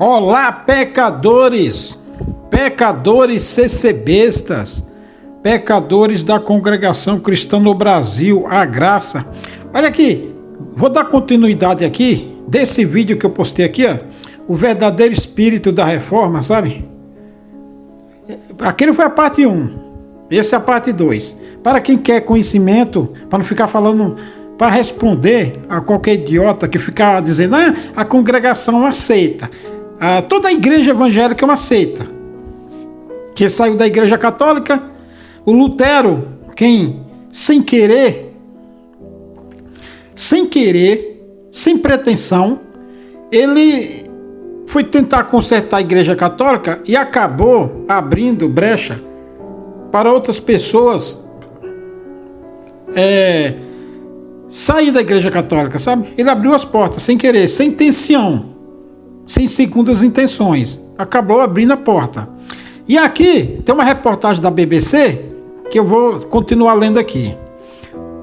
Olá, pecadores, pecadores CCBistas, pecadores da Congregação Cristã no Brasil, a graça. Olha aqui, vou dar continuidade aqui desse vídeo que eu postei aqui, ó, o verdadeiro espírito da reforma, sabe? Aquele foi a parte 1, essa é a parte 2. Para quem quer conhecimento, para não ficar falando, para responder a qualquer idiota que ficar dizendo, a congregação aceita. Toda a igreja evangélica é uma seita, que saiu da igreja católica. O Lutero, sem querer, sem pretensão, ele foi tentar consertar a igreja católica e acabou abrindo brecha para outras pessoas sair da igreja católica, sabe? Ele abriu as portas sem querer, sem intenção, sem segundas intenções, acabou abrindo a porta. E aqui tem uma reportagem da BBC que eu vou continuar lendo aqui.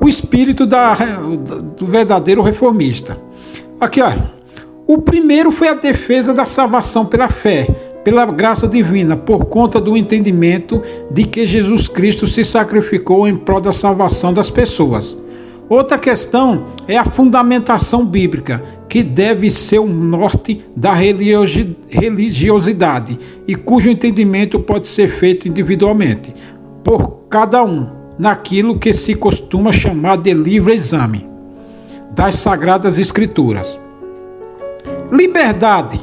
O espírito do verdadeiro reformista. Aqui, ó. O primeiro foi a defesa da salvação pela fé, pela graça divina, por conta do entendimento de que Jesus Cristo se sacrificou em prol da salvação das pessoas. Outra questão é a fundamentação bíblica, que deve ser o norte da religiosidade e cujo entendimento pode ser feito individualmente, por cada um, naquilo que se costuma chamar de livre exame das Sagradas Escrituras. Liberdade,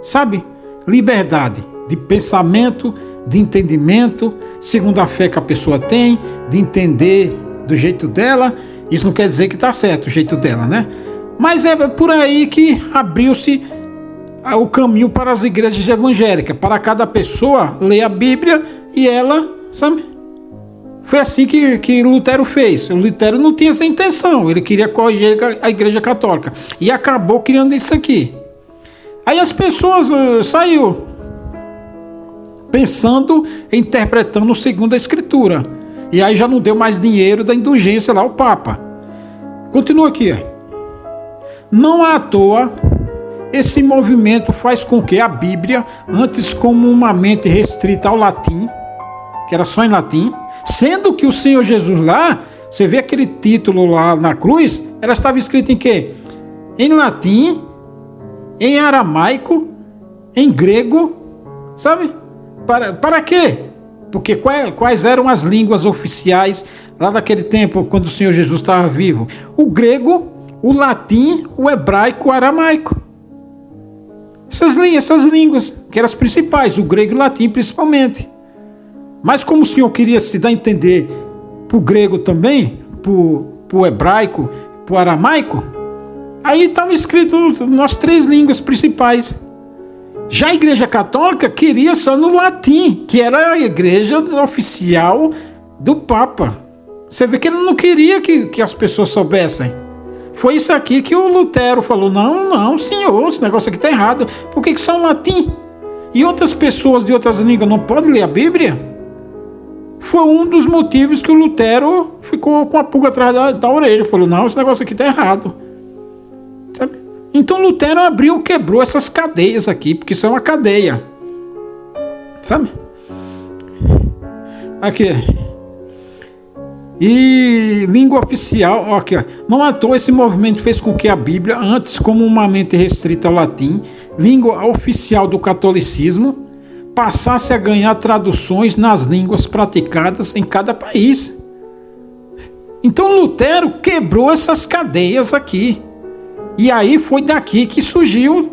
sabe? Liberdade de pensamento, de entendimento, segundo a fé que a pessoa tem, de entender do jeito dela. Isso não quer dizer que está certo o jeito dela, né? Mas é por aí que abriu-se o caminho para as igrejas evangélicas, para cada pessoa ler a Bíblia e ela, sabe? Foi assim que Lutero fez. O Lutero não tinha essa intenção, ele queria corrigir a igreja católica e acabou criando isso aqui. Aí as pessoas saiu pensando, interpretando segundo a Escritura. E aí já não deu mais dinheiro da indulgência lá ao Papa. Continua aqui. Não à toa, esse movimento faz com que a Bíblia, antes comumente restrita ao latim, que era só em latim, sendo que o Senhor Jesus lá, você vê aquele título lá na cruz, ela estava escrita em quê? Em latim, em aramaico, em grego, sabe? Para quê? Porque quais eram as línguas oficiais lá daquele tempo, quando o Senhor Jesus estava vivo? O grego, o latim, o hebraico, o aramaico. Essas línguas, que eram as principais, o grego e o latim principalmente. Mas como o Senhor queria se dar a entender para o grego também, para o hebraico, para o aramaico, aí estava escrito nas 3 línguas principais. Já a igreja católica queria só no latim, que era a igreja oficial do Papa. Você vê que ele não queria que as pessoas soubessem. Foi isso aqui que o Lutero falou, não, senhor, esse negócio aqui está errado. Por que só o latim? E outras pessoas de outras línguas não podem ler a Bíblia? Foi um dos motivos que o Lutero ficou com a pulga atrás da orelha. Falou, não, esse negócio aqui está errado. Sabe? Então Lutero quebrou essas cadeias aqui, porque isso é uma cadeia. Sabe? Aqui. E língua oficial, aqui, ó. Não à toa esse movimento fez com que a Bíblia, antes comumente restrita ao latim, língua oficial do catolicismo, passasse a ganhar traduções nas línguas praticadas em cada país. Então Lutero quebrou essas cadeias aqui. E aí foi daqui que surgiu,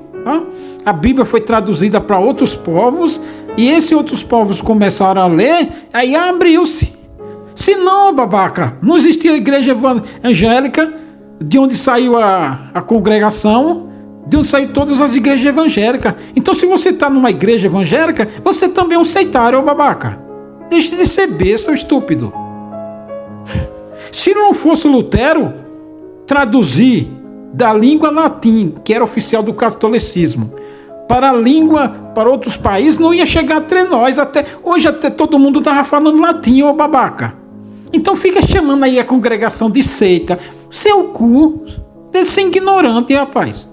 a Bíblia foi traduzida para outros povos, e esses outros povos começaram a ler, aí abriu-se. Se não, babaca, não existia a igreja evangélica, de onde saiu a congregação, de onde saiu todas as igrejas evangélicas. Então se você está numa igreja evangélica, você também é um sectário, babaca. Deixe de ser besta, estúpido. Se não fosse Lutero traduzir da língua latim, que era oficial do catolicismo, para a língua, para outros países, não ia chegar entre nós. Hoje até todo mundo estava falando latim, ô babaca. Então fica chamando aí a congregação de seita. Seu cu, deve ser ignorante, rapaz.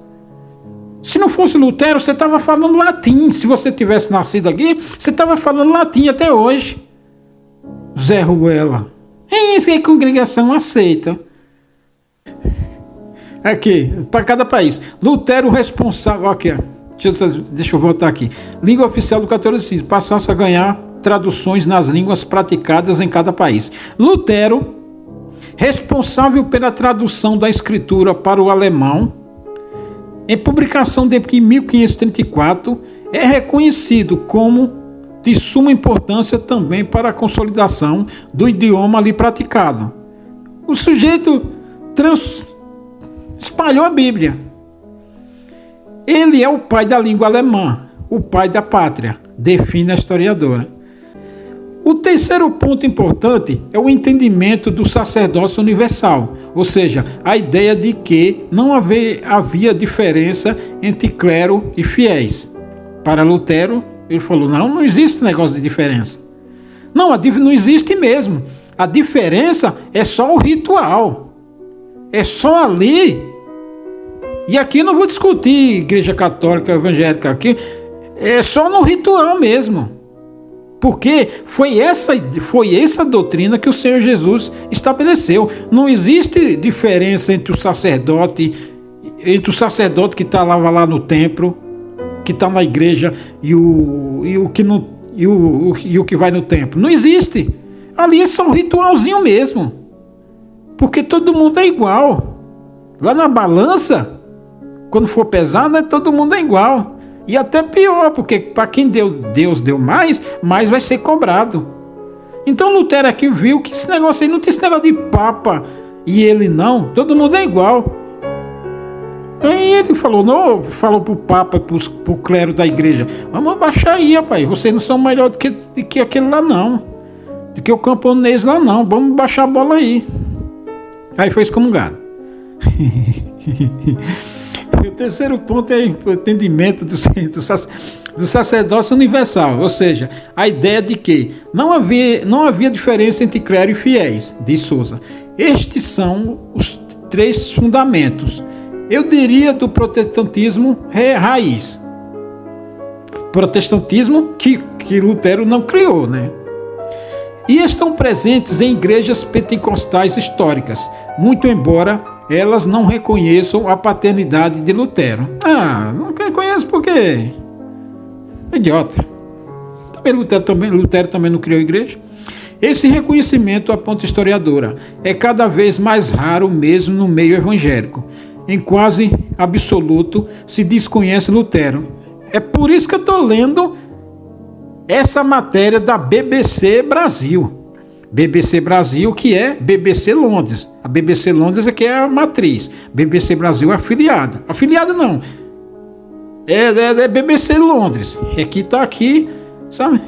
Se não fosse Lutero, você estava falando latim. Se você tivesse nascido aqui, você estava falando latim até hoje. Zé Ruela. É isso que a congregação aceita. Aqui, para cada país. Lutero responsável. Aqui, deixa eu voltar aqui. Língua oficial do catolicismo. Passasse a ganhar traduções nas línguas praticadas em cada país. Lutero, responsável pela tradução da escritura para o alemão, em publicação de 1534, é reconhecido como de suma importância também para a consolidação do idioma ali praticado. O sujeito espalhou a Bíblia. Ele é o pai da língua alemã, o pai da pátria, define a historiadora. O terceiro ponto importante é o entendimento do sacerdócio universal, ou seja, a ideia de que não havia diferença entre clero e fiéis. Para Lutero, ele falou, não existe negócio de diferença. Não existe mesmo. A diferença é só o ritual. É só ali. E aqui eu não vou discutir igreja católica, evangélica, aqui é só no ritual mesmo. Porque foi essa doutrina que o Senhor Jesus estabeleceu. Não existe diferença entre o sacerdote que está lá no templo, que está na igreja, e o que vai no templo. Não existe. Ali é só um ritualzinho mesmo. Porque todo mundo é igual. Lá na balança, quando for pesar, né, todo mundo é igual. E até pior, porque para quem Deus deu mais vai ser cobrado. Então Lutero aqui viu que esse negócio aí não tem esse negócio de papa e ele não, todo mundo é igual. Aí ele falou pro papa, pro clero da igreja, vamos abaixar aí, rapaz, vocês não são melhor do que aquele lá não, do que o camponês lá não, vamos baixar a bola aí. Aí foi excomungado. O terceiro ponto é o entendimento do sacerdócio universal, ou seja, a ideia de que não havia diferença entre clero e fiéis, diz Sousa. Estes são os três fundamentos, eu diria, do protestantismo raiz. Protestantismo que Lutero não criou, né? E estão presentes em igrejas pentecostais históricas, muito embora elas não reconheçam a paternidade de Lutero. Não reconheço porque idiota. Lutero também não criou igreja. Esse reconhecimento, aponta a historiadora, é cada vez mais raro mesmo no meio evangélico. Em quase absoluto se desconhece Lutero. É por isso que eu estou lendo essa matéria da BBC Brasil. BBC Brasil, que é BBC Londres. A BBC Londres é que é a matriz. BBC Brasil é afiliada. Afiliada não. É BBC Londres. É que está aqui, sabe?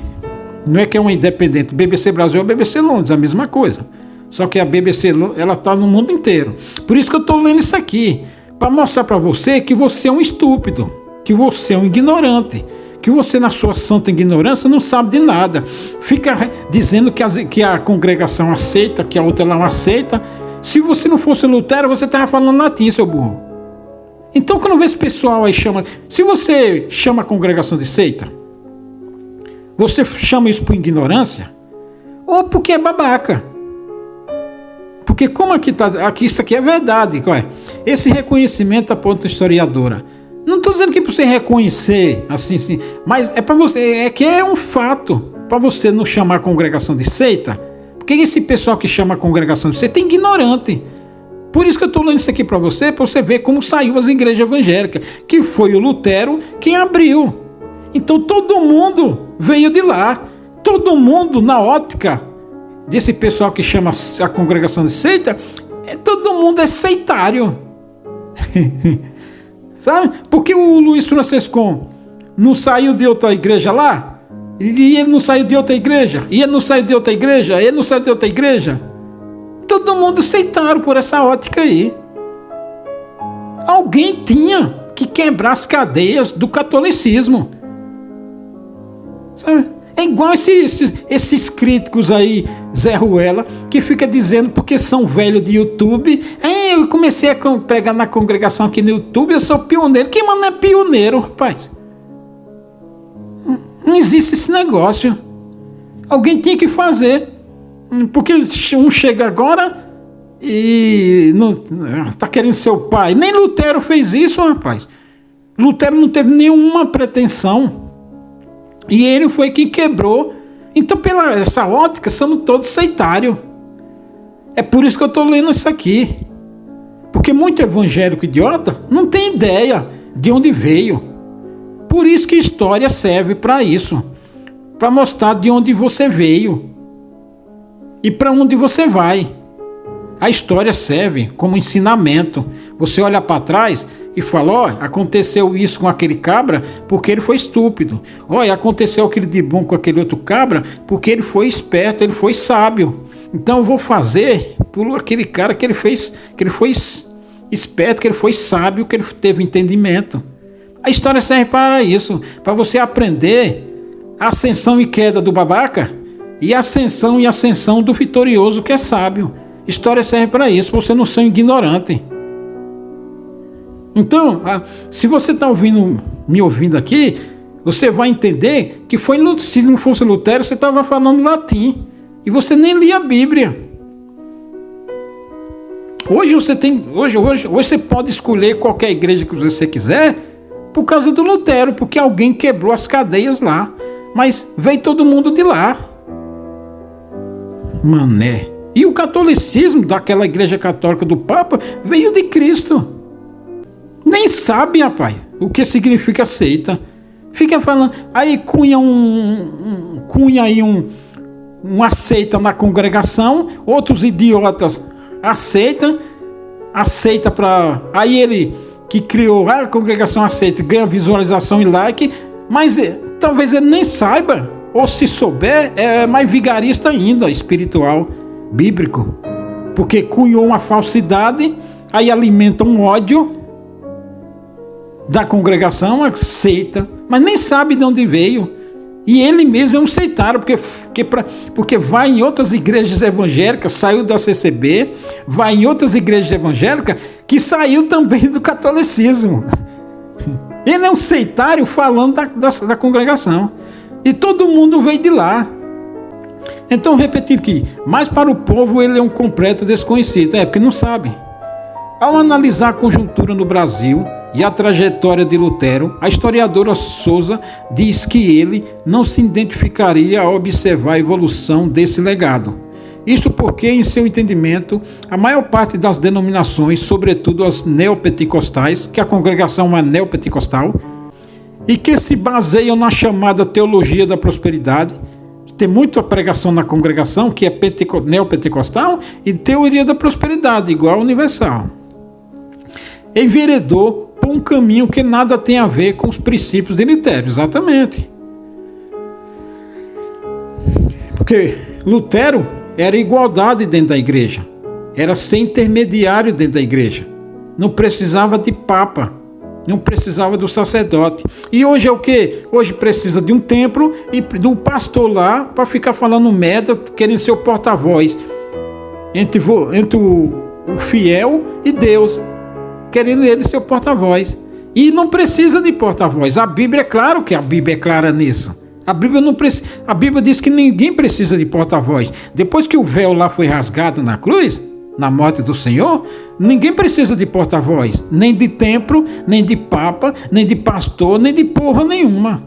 Não é que é uma independente. BBC Brasil é a BBC Londres, a mesma coisa. Só que a BBC, ela está no mundo inteiro. Por isso que eu estou lendo isso aqui. Para mostrar para você que você é um estúpido. Que você é um ignorante. Que você, na sua santa ignorância, não sabe de nada. Fica dizendo que a congregação aceita, que a outra não aceita. Se você não fosse Lutero, você estava falando latim, seu burro. Então, quando vê esse pessoal aí chama... Se você chama a congregação de seita, você chama isso por ignorância ou porque é babaca. Porque como aqui isso aqui é verdade. Esse reconhecimento, aponta a historiadora. Não estou dizendo que para você reconhecer, assim, mas é para você, é que é um fato, para você não chamar a congregação de seita, porque esse pessoal que chama a congregação de seita é ignorante. Por isso que eu estou lendo isso aqui para você ver como saiu as igrejas evangélicas, que foi o Lutero quem abriu. Então todo mundo veio de lá, todo mundo na ótica desse pessoal que chama a congregação de seita, todo mundo é seitário. Sabe? Porque o Luiz Francisco não saiu de outra igreja lá? E ele não saiu de outra igreja? E ele não saiu de outra igreja? Ele não saiu de outra igreja? Todo mundo aceitaram por essa ótica aí. Alguém tinha que quebrar as cadeias do catolicismo. Sabe? É igual esses críticos aí, Zé Ruela, que fica dizendo porque são velhos de YouTube. Eu comecei a pregar na congregação aqui no YouTube, eu sou pioneiro. Quem mano é pioneiro, rapaz? Não existe esse negócio. Alguém tinha que fazer. Porque um chega agora e está querendo ser o pai. Nem Lutero fez isso, rapaz. Lutero não teve nenhuma pretensão. E ele foi quem quebrou. Então, pela essa ótica, somos todos sectários. É por isso que eu estou lendo isso aqui. Porque muito evangélico idiota não tem ideia de onde veio. Por isso que história serve para isso. Para mostrar de onde você veio. E para onde você vai. A história serve como ensinamento. Você olha para trás e fala, ó, aconteceu isso com aquele cabra porque ele foi estúpido. Olha, aconteceu aquele de bom com aquele outro cabra porque ele foi esperto, ele foi sábio. Então eu vou fazer por aquele cara que ele foi esperto, que ele foi sábio, que ele teve entendimento. A história serve para isso, para você aprender a ascensão e queda do babaca e a ascensão e ascensão do vitorioso que é sábio. História serve para isso, para você não ser ignorante. Então, se você está me ouvindo aqui, você vai entender que se não fosse Lutero, você estava falando latim. E você nem lia a Bíblia. Hoje você pode escolher qualquer igreja que você quiser por causa do Lutero, porque alguém quebrou as cadeias lá. Mas veio todo mundo de lá. Mané. E o catolicismo daquela igreja católica do Papa veio de Cristo. Nem sabe, rapaz, o que significa seita. Fica falando, aí cunha uma seita na congregação, outros idiotas aceita para... Aí ele que criou a congregação aceita, ganha visualização e like, mas talvez ele nem saiba, ou se souber, é mais vigarista ainda, espiritual, bíblico. Porque cunhou uma falsidade, aí alimenta um ódio da congregação, aceita, mas nem sabe de onde veio. E ele mesmo é um sectário, porque vai em outras igrejas evangélicas, saiu da CCB, vai em outras igrejas evangélicas que saiu também do catolicismo. Ele é um sectário falando da congregação. E todo mundo veio de lá. Então, repetindo aqui, mas para o povo ele é um completo desconhecido, porque não sabe. Ao analisar a conjuntura no Brasil e a trajetória de Lutero, a historiadora Souza diz que ele não se identificaria ao observar a evolução desse legado. Isso porque, em seu entendimento, a maior parte das denominações, sobretudo as neopentecostais, que a congregação é neopentecostal, e que se baseiam na chamada teologia da prosperidade, tem muita pregação na congregação, que é neopentecostal, e teoria da prosperidade, igual a universal. Enveredou por um caminho que nada tem a ver com os princípios de Lutero, exatamente. Porque Lutero era igualdade dentro da igreja, era ser intermediário dentro da igreja, não precisava de papa, não precisava do sacerdote. E hoje é o quê? Hoje precisa de um templo e de um pastor lá para ficar falando merda, querendo ser o porta-voz entre o fiel e Deus, querendo ele ser o porta-voz. E não precisa de porta-voz. A Bíblia é claro que a Bíblia é clara nisso. A Bíblia diz que ninguém precisa de porta-voz. Depois que o véu lá foi rasgado na cruz, na morte do Senhor, ninguém precisa de porta-voz, nem de templo, nem de papa, nem de pastor, nem de porra nenhuma.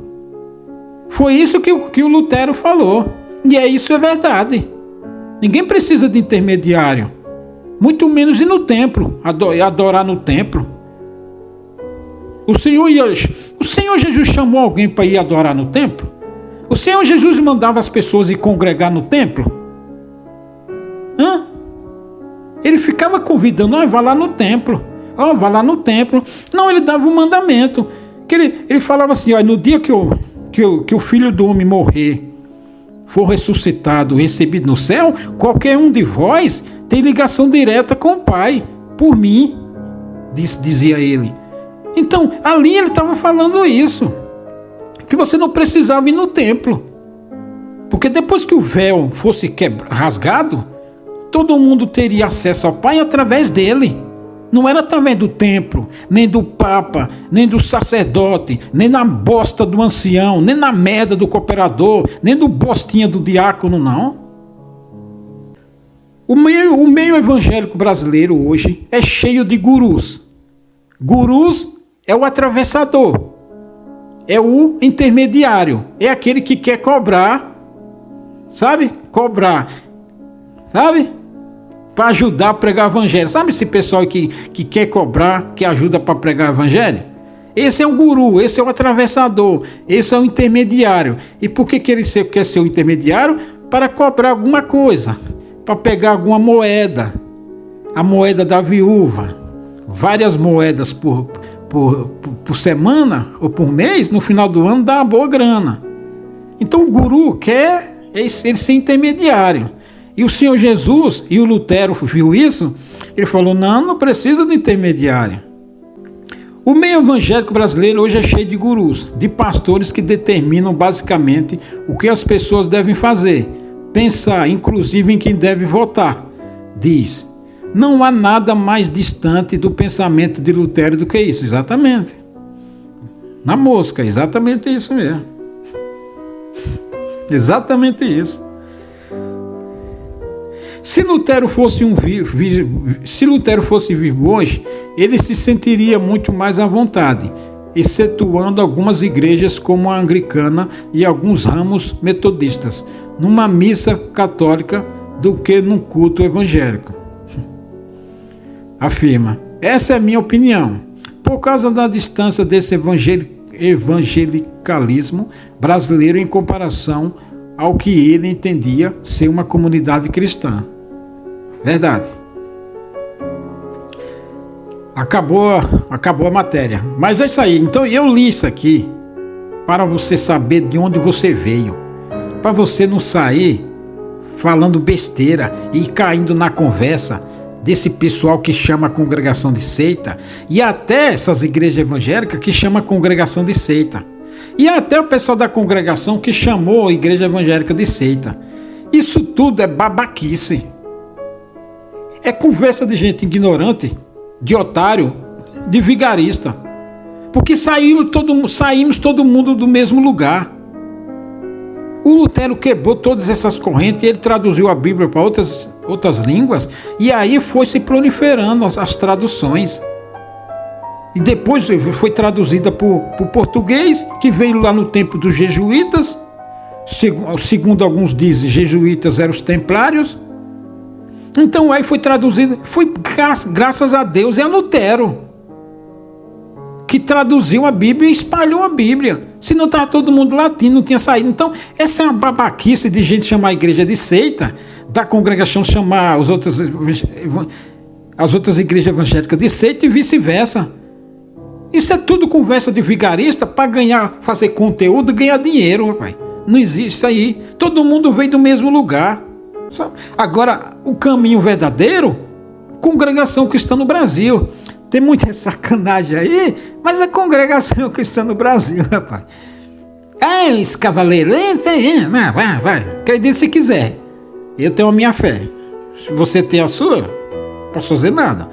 Foi isso que o Lutero falou. E isso é verdade. Ninguém precisa de intermediário. Muito menos ir no templo, adorar no templo. O Senhor Jesus chamou alguém para ir adorar no templo? O Senhor Jesus mandava as pessoas ir congregar no templo? Ele ficava convidando, vá lá no templo, vá lá no templo. Não, ele dava um mandamento, que ele falava assim, no dia que o Filho do Homem morrer, for ressuscitado, recebido no céu, qualquer um de vós tem ligação direta com o Pai, por mim, dizia ele. Então, ali ele estava falando isso, que você não precisava ir no templo. Porque depois que o véu fosse rasgado, todo mundo teria acesso ao Pai através dele. Não era através do templo, nem do Papa, nem do sacerdote, nem na bosta do ancião, nem na merda do cooperador, nem do bostinha do diácono, não. O meio evangélico brasileiro hoje é cheio de gurus. Gurus é o atravessador, é o intermediário, é aquele que quer cobrar, sabe? Para ajudar a pregar o evangelho. Sabe esse pessoal que quer cobrar, que ajuda para pregar o evangelho? Esse é o guru, esse é o atravessador, esse é o intermediário. E por que ele quer ser o intermediário? Para cobrar alguma coisa, para pegar alguma moeda, a moeda da viúva, várias moedas por semana ou por mês, no final do ano dá uma boa grana. Então o guru quer ele ser intermediário. E o Senhor Jesus e o Lutero viu isso, ele falou, não precisa de intermediário. O meio evangélico brasileiro hoje é cheio de gurus, de pastores que determinam basicamente o que as pessoas devem fazer, pensar inclusive em quem deve votar. Diz, não há nada mais distante do pensamento de Lutero do que isso, exatamente. Na mosca, exatamente isso mesmo. Exatamente isso. Se Lutero fosse vivo hoje, ele se sentiria muito mais à vontade, excetuando algumas igrejas como a anglicana e alguns ramos metodistas, numa missa católica do que num culto evangélico. Afirma, essa é a minha opinião. Por causa da distância desse evangelicalismo brasileiro em comparação ao que ele entendia ser uma comunidade cristã. Verdade. Acabou a matéria. Mas é isso aí. Então eu li isso aqui para você saber de onde você veio. Para você não sair falando besteira e caindo na conversa desse pessoal que chama a congregação de seita. E até essas igrejas evangélicas que chamam a congregação de seita. E até o pessoal da congregação que chamou a igreja evangélica de seita. Isso tudo é babaquice. É conversa de gente ignorante, de otário, de vigarista. Porque saímos todo mundo do mesmo lugar. O Lutero quebrou todas essas correntes e ele traduziu a Bíblia para outras línguas. E aí foi se proliferando as traduções. E depois foi traduzida para o português, que veio lá no tempo dos jesuítas. Segundo alguns dizem, jesuítas eram os templários. Então aí foi traduzido, foi graças a Deus e a Lutero, que traduziu a Bíblia e espalhou a Bíblia. Senão estava todo mundo latino, não tinha saído. Então essa é uma babaquice de gente chamar a igreja de seita, da congregação chamar as outras igrejas evangélicas de seita e vice-versa. Isso é tudo conversa de vigarista para fazer conteúdo e ganhar dinheiro, rapaz. Não existe isso aí. Todo mundo veio do mesmo lugar. Agora, o caminho verdadeiro, congregação cristã no Brasil. Tem muita sacanagem aí, mas a congregação cristã no Brasil, rapaz. Esse cavaleiro, vai. Acredite se quiser. Eu tenho a minha fé. Se você tem a sua, não posso fazer nada.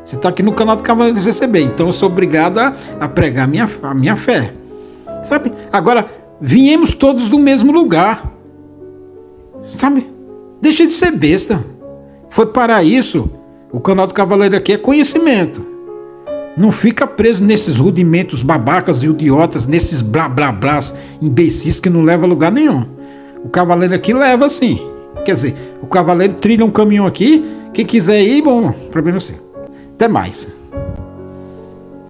Você está aqui no canal do Cavaleiro CCB, então eu sou obrigado a pregar a minha fé. Sabe? Agora, viemos todos do mesmo lugar. Sabe? Deixa de ser besta. Foi para isso. O canal do Cavaleiro aqui é conhecimento. Não fica preso nesses rudimentos babacas e idiotas, nesses blá blá blás imbecis que não levam a lugar nenhum. O Cavaleiro aqui leva sim. Quer dizer, o Cavaleiro trilha um caminho aqui. Quem quiser ir, bom, problema é seu. Até mais.